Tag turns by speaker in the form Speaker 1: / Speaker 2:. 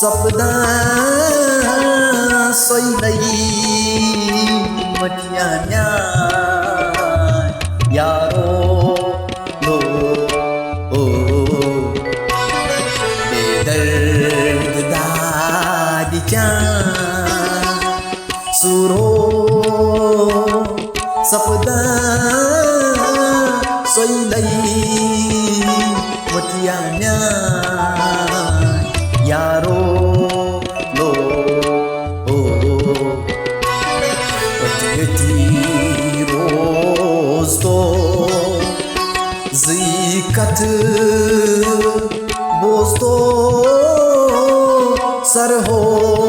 Speaker 1: सपदा सोइलै मटियान्या यारो लो ओ बेदर्द दादिचा सुरो सपदा सोइलै मटियान्या यारो लो ओ पतियती रोस्तो जिकत बोस्तो सरहो